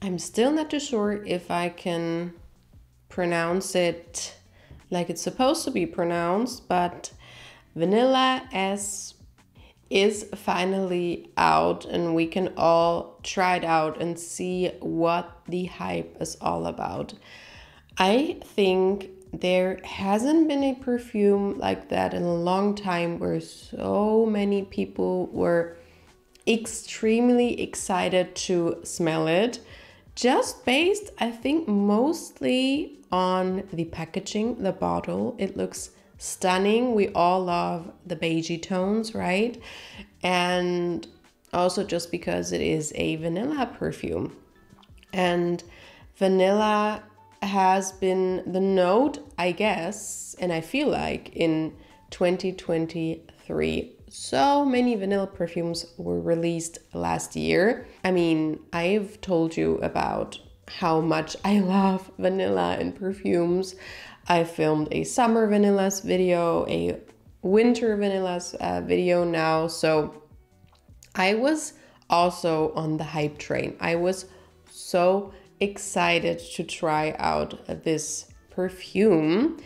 I'm still not too sure if I can pronounce it like it's supposed to be pronounced, but Vanilla S is finally out and we can all try it out and see what the hype is all about. I think there hasn't been a perfume like that in a long time where so many people were extremely excited to smell it, just based, I think, mostly on the packaging, the bottle. It looks stunning. We all love the beigey tones, right? And also just because it is a vanilla perfume. And vanilla has been the note, I guess, and I feel like in 2023. So many vanilla perfumes were released last year. I mean, I've told you about how much I love vanilla and perfumes. I filmed a summer vanillas video, a winter vanillas video now. So I was also on the hype train. I was so excited to try out this perfume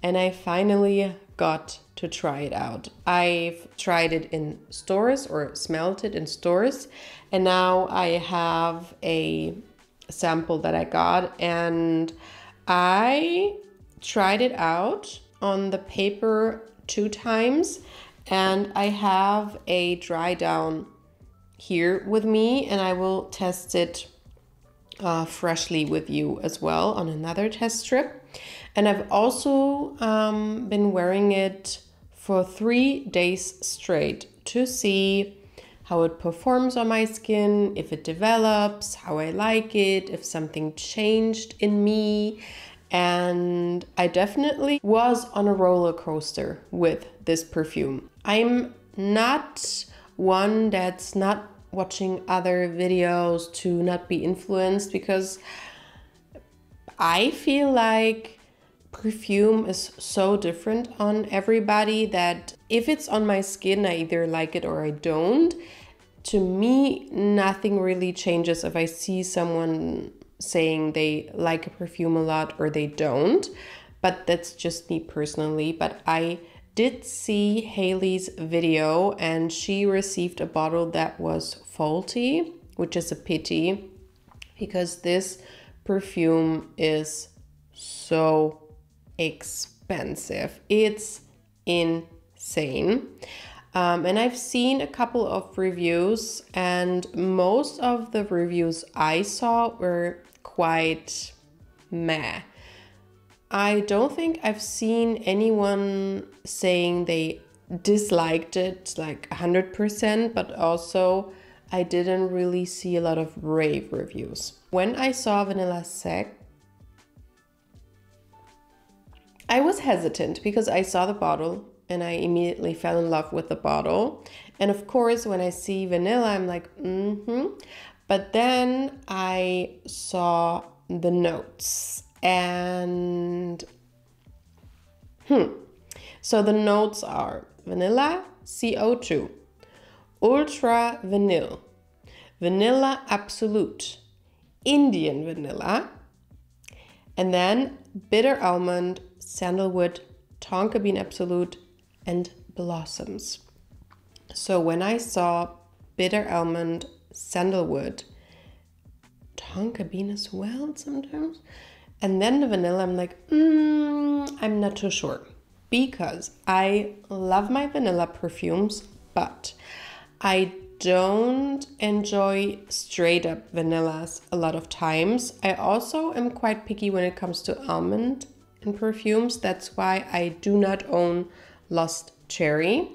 and I finally got to try it out. I've tried it in stores or smelled it in stores, and now I have a sample that I got and I tried it out on the paper 2 times, and I have a dry down here with me and I will test it freshly with you as well on another test strip. And I've also been wearing it for 3 days straight to see how it performs on my skin, if it develops, how I like it, if something changed in me. And I definitely was on a roller coaster with this perfume. I'm not one that's not watching other videos to not be influenced, because I feel like perfume is so different on everybody that if it's on my skin, I either like it or I don't. To me, nothing really changes if I see someone saying they like a perfume a lot or they don't. But that's just me personally. But I did see Hailey's video and she received a bottle that was faulty, which is a pity because this perfume is so expensive. It's insane. And I've seen a couple of reviews and most of the reviews I saw were quite meh. I don't think I've seen anyone saying they disliked it like 100%, but also I didn't really see a lot of rave reviews. When I saw Vanilla Sec, I was hesitant because I saw the bottle and I immediately fell in love with the bottle. And of course, when I see vanilla, I'm like, But then I saw the notes and so the notes are vanilla CO2, ultra vanille, vanilla absolute, Indian vanilla, and then bitter almond, sandalwood, tonka bean absolute, and blossoms. So when I saw bitter almond, sandalwood, tonka bean as well sometimes, and then the vanilla, I'm like, I'm not too sure, because I love my vanilla perfumes, but I don't enjoy straight up vanillas a lot of times. I also am quite picky when it comes to almond in perfumes. That's why I do not own Lost Cherry,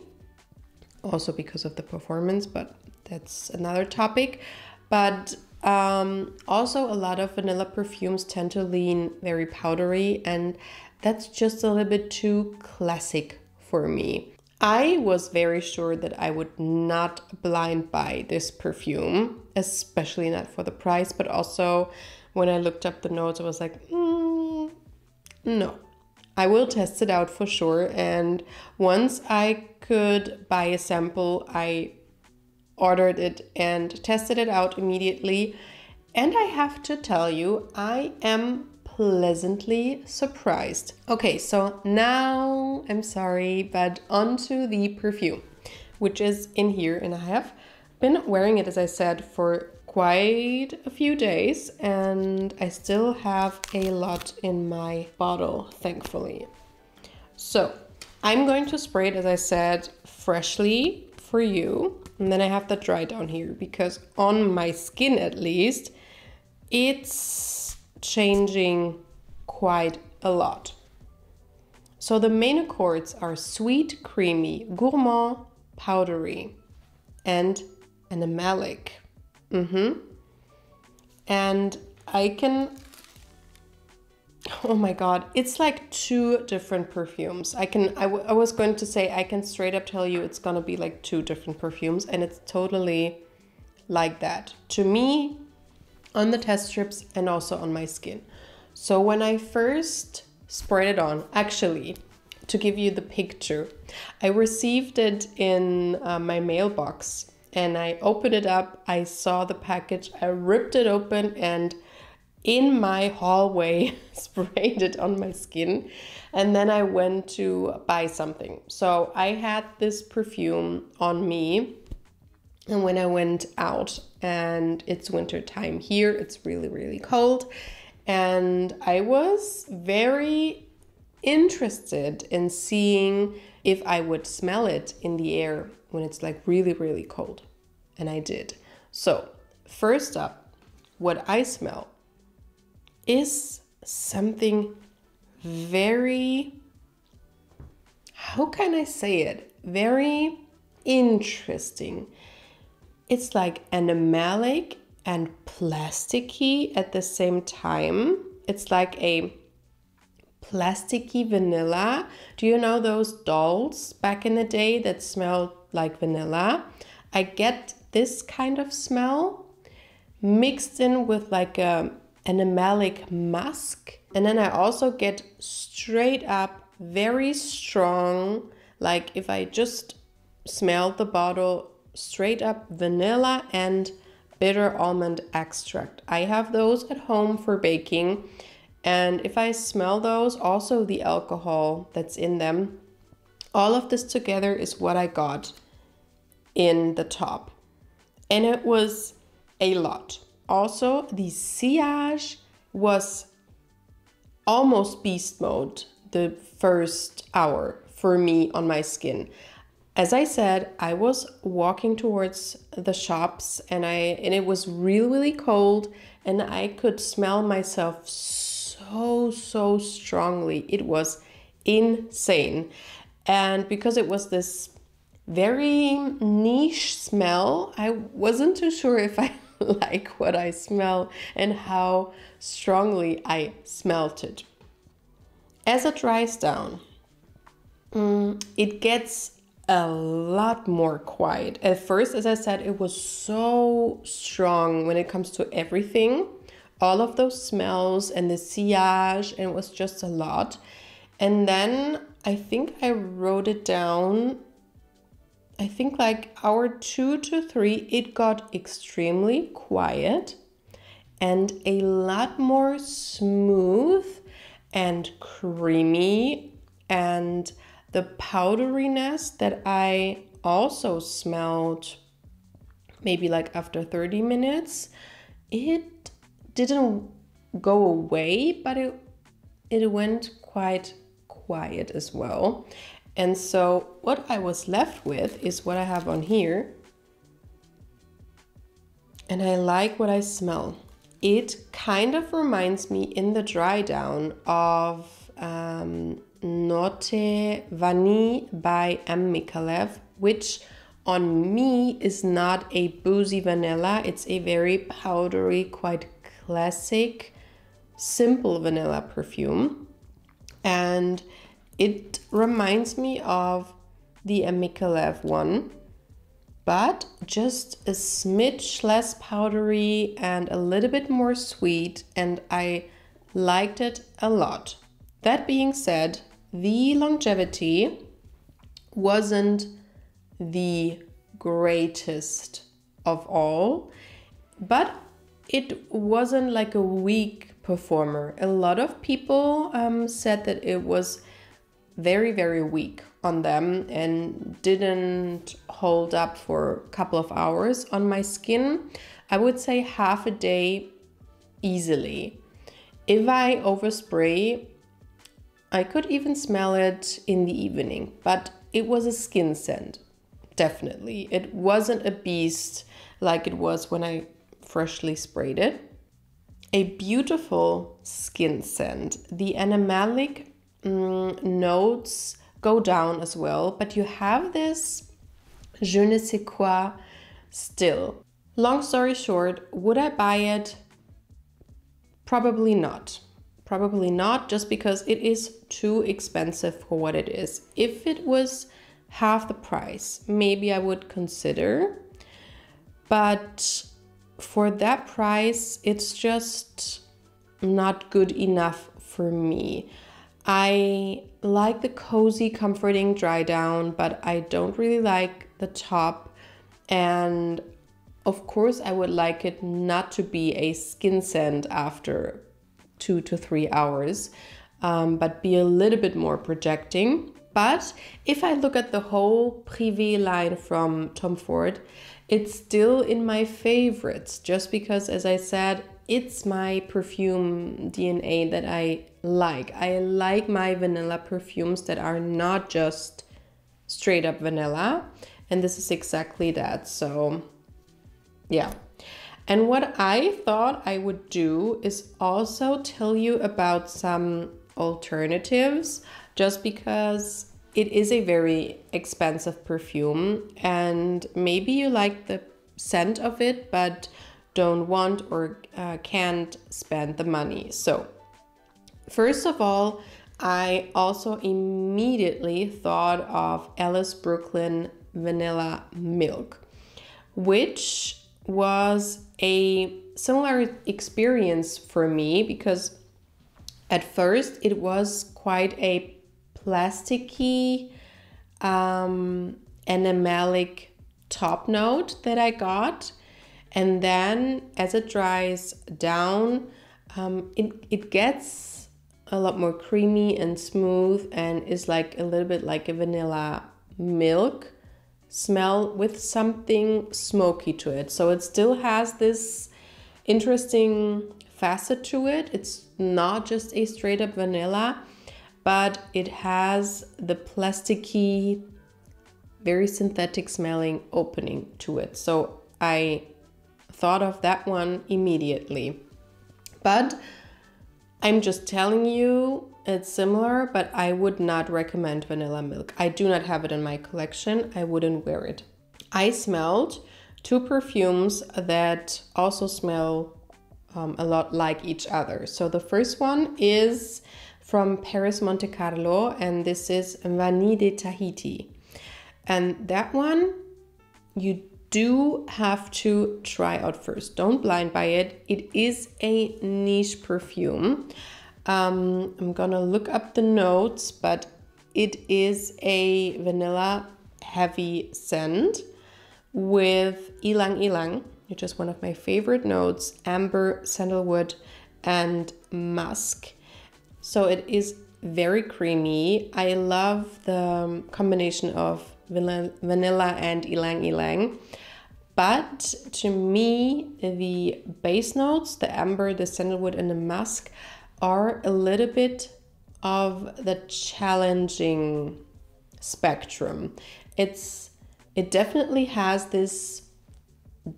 also because of the performance, but that's another topic. But also a lot of vanilla perfumes tend to lean very powdery, and that's just a little bit too classic for me. I was very sure that I would not blind buy this perfume, especially not for the price, but also when I looked up the notes, I was like, no. I will test it out for sure, and once I could buy a sample, I ordered it and tested it out immediately, And I have to tell you, I am pleasantly surprised. Okay, so now I'm sorry, but onto the perfume, which is in here, and I have been wearing it, as I said, for quite a few days, and I still have a lot in my bottle, thankfully. So I'm going to spray it, as I said, freshly for you, and then I have that dry down here because on my skin, at least, it's changing quite a lot. So the main accords are sweet, creamy, gourmand, powdery, and animalic. And I can, oh my God, it's like two different perfumes. I was going to say, I can straight up tell you it's gonna be like two different perfumes, and it's totally like that to me on the test strips and also on my skin. So when I first sprayed it on, actually, to give you the picture, I received it in my mailbox, and I opened it up, I saw the package, I ripped it open, and in my hallway sprayed it on my skin. And then I went to buy something. So I had this perfume on me, and when I went out, and it's winter time here, it's really, really cold, and I was very interested in seeing if I would smell it in the air when it's like really, really cold. And I did. So first up, what I smell is something very, how can I say it? Very interesting. It's like animalic and plasticky at the same time. It's like a plasticky vanilla. Do you know those dolls back in the day that smelled like vanilla? I get this kind of smell mixed in with like a animalic musk. And then I also get straight up very strong, like if I just smelled the bottle, straight up vanilla and bitter almond extract. I have those at home for baking, and if I smell those, also the alcohol that's in them, all of this together is what I got in the top. And it was a lot. Also, the sillage was almost beast mode the first hour for me on my skin. As I said, I was walking towards the shops, and it was really, really cold, and I could smell myself so strongly. It was insane. And because it was this very niche smell, I wasn't too sure if I like what I smell and how strongly I smelt it. As it dries down, it gets a lot more quiet. At first, as I said, it was so strong when it comes to everything, all of those smells and the sillage, and it was just a lot. And then I think I wrote it down, I think like hour 2 to 3, it got extremely quiet and a lot more smooth and creamy, and the powderiness that I also smelled maybe like after 30 minutes, it didn't go away, but it went quite quiet as well. And so what I was left with is what I have on here. And I like what I smell. It kind of reminds me in the dry down of Notte Vanille by M. Micallef, which on me is not a boozy vanilla. It's a very powdery, quite classic, simple vanilla perfume. And it reminds me of the M. Micallef one, but just a smidge less powdery and a little bit more sweet, and I liked it a lot. That being said, the longevity wasn't the greatest of all, but it wasn't like a weak performer. A lot of people said that it was very, very weak on them and didn't hold up for a couple of hours on my skin. I would say half a day easily. If I overspray, I could even smell it in the evening, but it was a skin scent, definitely. It wasn't a beast like it was when I freshly sprayed it. A beautiful skin scent. The animalic notes go down as well, but you have this je ne sais quoi still. Long story short, would I buy it? Probably not. Probably not, just because it is too expensive for what it is. If it was half the price, maybe I would consider. But for that price, it's just not good enough for me. I like the cozy, comforting dry down, but I don't really like the top. And of course, I would like it not to be a skin scent after 2 to 3 hours, but be a little bit more projecting. But if I look at the whole Privé line from Tom Ford, it's still in my favorites, just because, as I said, it's my perfume DNA that I like. I like my vanilla perfumes that are not just straight up vanilla, and this is exactly that. So yeah. And what I thought I would do is also tell you about some alternatives, just because it is a very expensive perfume and maybe you like the scent of it, but don't want or can't spend the money. So first of all, I also immediately thought of Alice Brooklyn Vanilla Milk, which was a similar experience for me, because at first it was quite a plasticky, animalic top note that I got. And then as it dries down, it gets a lot more creamy and smooth and is like a little bit like a vanilla milk smell with something smoky to it. So it still has this interesting facet to it. It's not just a straight up vanilla, but it has the plasticky, very synthetic smelling opening to it. So I thought of that one immediately. But I'm just telling you, it's similar, but I would not recommend Vanilla Milk. I do not have it in my collection. I wouldn't wear it. I smelled two perfumes that also smell a lot like each other. So the first one is from Paris Monte Carlo, and this is Vanille de Tahiti. And that one you do have to try out first. Don't blind buy it. It is a niche perfume. I'm gonna look up the notes, but it is a vanilla heavy scent with ylang ylang, which is one of my favorite notes, amber, sandalwood, and musk. So it is very creamy. I love the combination of vanilla and ylang ylang. But to me, the base notes, the amber, the sandalwood, and the musk, are a little bit of the challenging spectrum. It definitely has this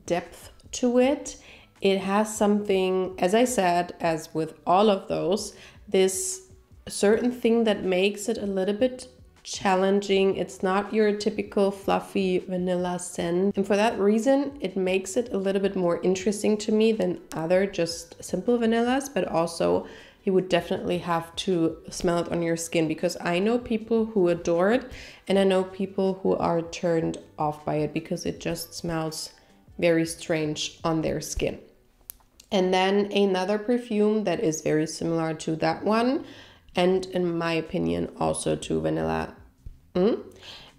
depth to it. It has something, as I said, as with all of those, this certain thing that makes it a little bit challenging. It's not your typical fluffy vanilla scent, and for that reason it makes it a little bit more interesting to me than other just simple vanillas. But also you would definitely have to smell it on your skin, because I know people who adore it and I know people who are turned off by it because it just smells very strange on their skin. And then another perfume that is very similar to that one, and in my opinion also to Vanilla,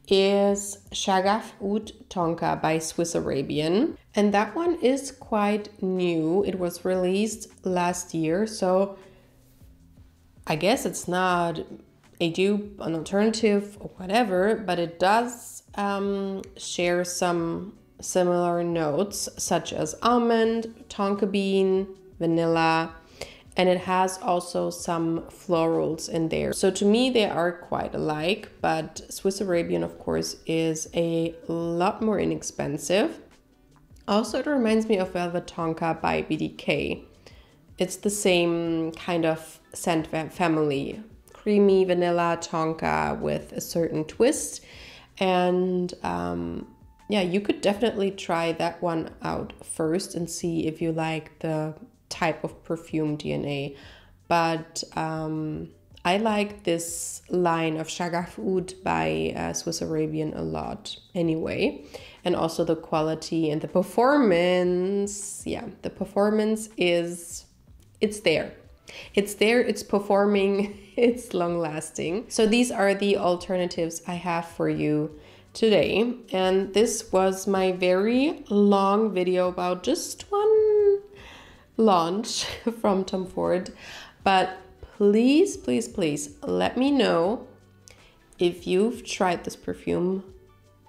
is Shagaf Oud Tonka by Swiss Arabian. And that one is quite new. It was released last year, so I guess it's not a dupe, an alternative, or whatever, but it does share some similar notes such as almond, tonka bean, vanilla, and it has also some florals in there. So to me, they are quite alike, but Swiss Arabian, of course, is a lot more inexpensive. Also, it reminds me of Velvet Tonka by BDK. It's the same kind of scent family. Creamy vanilla tonka with a certain twist. And yeah, you could definitely try that one out first and see if you like the type of perfume DNA. But I like this line of Shagaf Oud by Swiss Arabian a lot anyway. And also the quality and the performance. Yeah, the performance is, it's there. It's there, it's performing, it's long lasting. So these are the alternatives I have for you today. And this was my very long video about just one launch from Tom Ford. But please, please, please let me know if you've tried this perfume.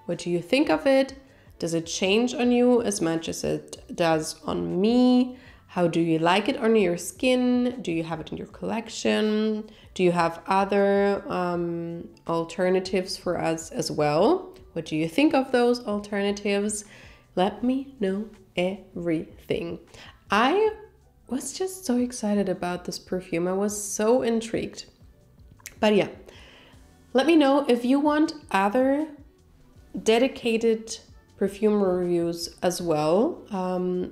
What do you think of it? Does it change on you as much as it does on me? How do you like it on your skin? Do you have it in your collection? Do you have other alternatives for us as well? What do you think of those alternatives? Let me know everything. I was just so excited about this perfume. I was so intrigued. But yeah, let me know if you want other dedicated perfume reviews as well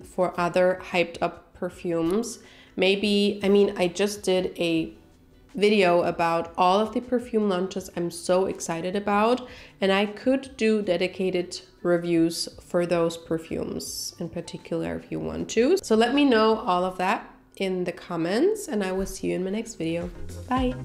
for other hyped up perfumes. Maybe, I mean, I just did a video about all of the perfume launches I'm so excited about, and I could do dedicated reviews for those perfumes in particular if you want to. So let me know all of that in the comments, and I will see you in my next video. Bye!